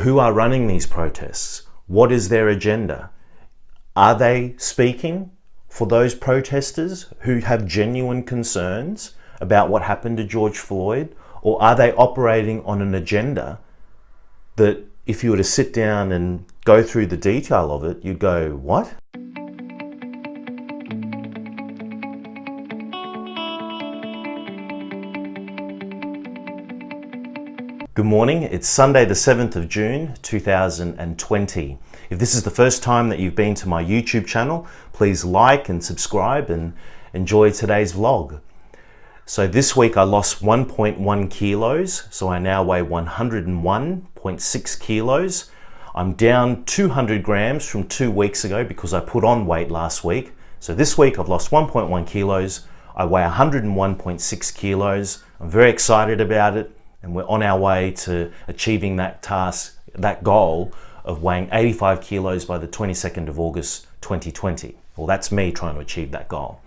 Who are running these protests? What is their agenda? Are they speaking for those protesters who have genuine concerns about what happened to George Floyd? Or are they operating on an agenda that if you were to sit down and go through the detail of it, you'd go, what? Good morning, it's Sunday the 7th of June 2020. If this is the first time that you've been to my YouTube channel, please like and subscribe and enjoy today's vlog. So this week I lost 1.1 kilos, so I now weigh 101.6 kilos. I'm down 200 grams from 2 weeks ago because I put on weight last week. So this week I've lost 1.1 kilos, I weigh 101.6 kilos. I'm very excited about it. And we're on our way to achieving that task, that goal of weighing 85 kilos by the 22nd of August 2020. Well, that's me trying to achieve that goal.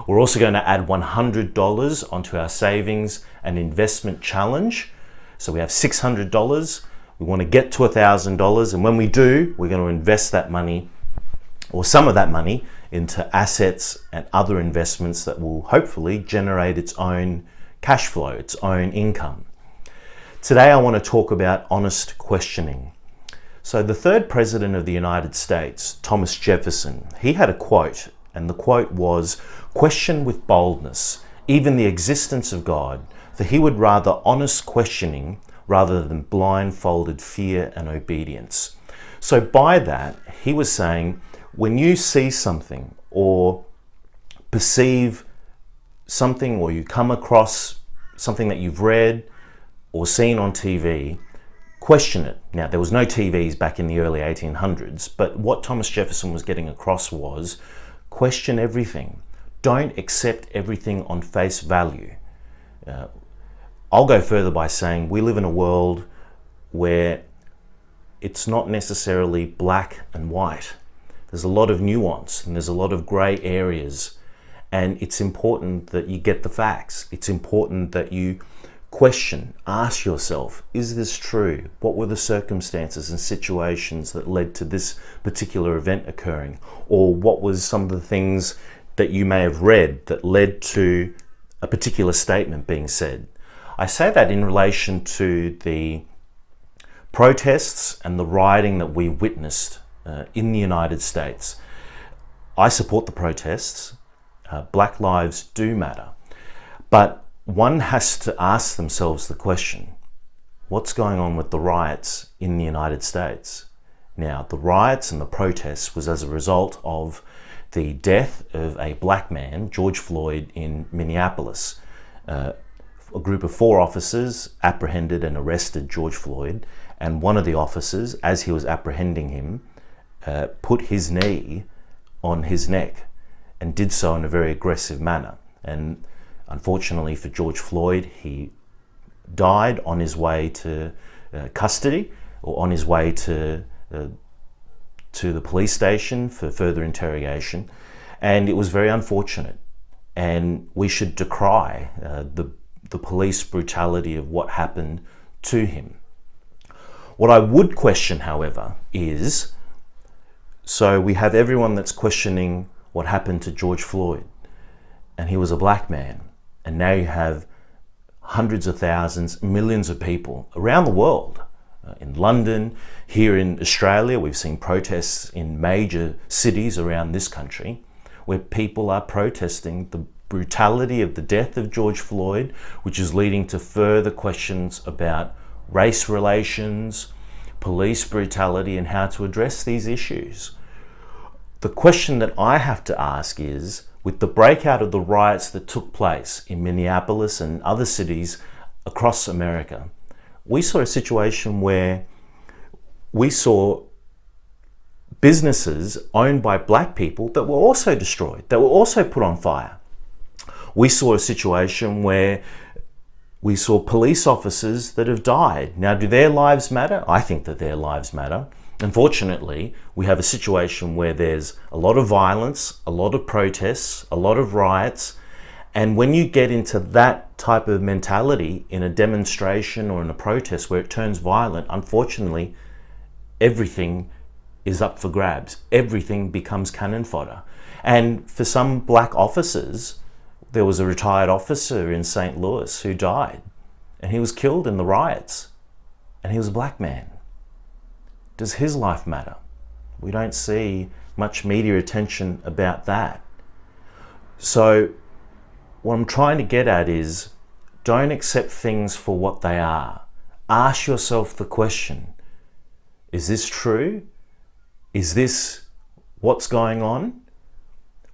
We're also going to add $100 onto our savings and investment challenge. So we have $600. We want to get to $1,000. And when we do, we're going to invest that money or some of that money into assets and other investments that will hopefully generate its own cash flow, its own income. Today I want to talk about honest questioning. So the third president of the United States, Thomas Jefferson, he had a quote, and the quote was, "Question with boldness, even the existence of God, for he would rather honest questioning rather than blindfolded fear and obedience." So by that, he was saying, when you see something or perceive something, or you come across something that you've read or seen on TV, question it. Now, there was no TVs back in the early 1800s, but what Thomas Jefferson was getting across was question everything. Don't accept everything on face value. I'll go further by saying we live in a world where it's not necessarily black and white. There's a lot of nuance and there's a lot of gray areas, and it's important that you get the facts. It's important that you question, ask yourself, is this true? What were the circumstances and situations that led to this particular event occurring? Or what was some of the things that you may have read that led to a particular statement being said? I say that in relation to the protests and the rioting that we witnessed in the United States. I support the protests. Black lives do matter. But one has to ask themselves the question, what's going on with the riots in the United States? Now, the riots and the protests was as a result of the death of a black man, George Floyd, in Minneapolis. A group of 4 officers apprehended and arrested George Floyd, and one of the officers, as he was apprehending him, put his knee on his neck and did so in a very aggressive manner. And unfortunately for George Floyd, he died on his way to custody, or on his way to the police station for further interrogation. And it was very unfortunate. And we should decry the police brutality of what happened to him. What I would question, however, is, so we have everyone that's questioning what happened to George Floyd, and he was a black man. And now you have hundreds of thousands, millions of people around the world. In London, here in Australia, we've seen protests in major cities around this country where people are protesting the brutality of the death of George Floyd, which is leading to further questions about race relations, police brutality, and how to address these issues. The question that I have to ask is, with the breakout of the riots that took place in Minneapolis and other cities across America, we saw a situation where we saw businesses owned by black people that were also destroyed, that were also put on fire. We saw a situation where we saw police officers that have died. Now, do their lives matter? I think that their lives matter. Unfortunately, we have a situation where there's a lot of violence, a lot of protests, a lot of riots, and when you get into that type of mentality in a demonstration or in a protest where it turns violent, unfortunately, everything is up for grabs. Everything becomes cannon fodder. And for some black officers, there was a retired officer in St. Louis who died, and he was killed in the riots, and he was a black man. Does his life matter? We don't see much media attention about that. So what I'm trying to get at is, don't accept things for what they are. Ask yourself the question, is this true? Is this what's going on?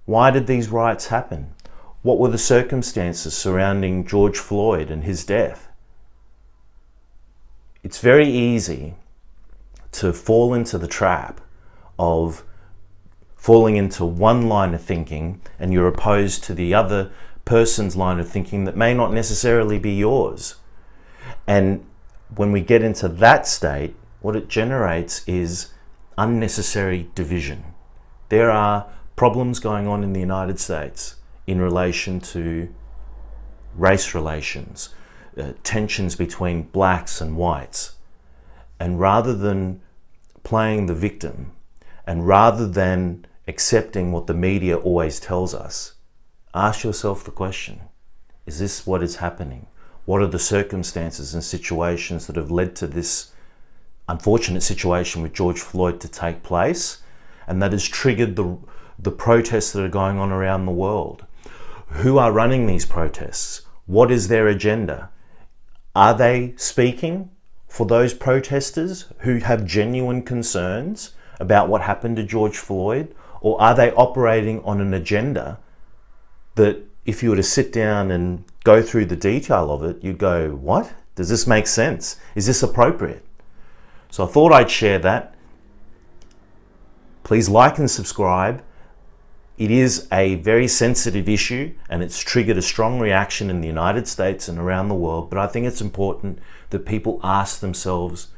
Why did these riots happen? What were the circumstances surrounding George Floyd and his death? It's very easy to fall into the trap of falling into one line of thinking, and you're opposed to the other person's line of thinking that may not necessarily be yours. And when we get into that state, what it generates is unnecessary division. There are problems going on in the United States in relation to race relations, tensions between blacks and whites. And rather than playing the victim, and rather than accepting what the media always tells us, ask yourself the question, is this what is happening? What are the circumstances and situations that have led to this unfortunate situation with George Floyd to take place, and that has triggered the protests that are going on around the world? Who are running these protests? What is their agenda? Are they speaking for those protesters who have genuine concerns about what happened to George Floyd? Or are they operating on an agenda that if you were to sit down and go through the detail of it, you'd go, what? Does this make sense? Is this appropriate? So I thought I'd share that. Please like and subscribe. It is a very sensitive issue, and it's triggered a strong reaction in the United States and around the world, but I think it's important that people ask themselves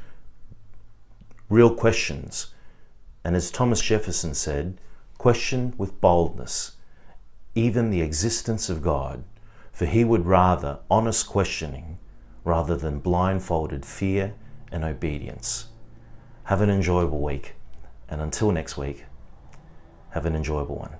real questions. And as Thomas Jefferson said, question with boldness, even the existence of God, for he would rather honest questioning rather than blindfolded fear and obedience. Have an enjoyable week, and until next week, have an enjoyable one.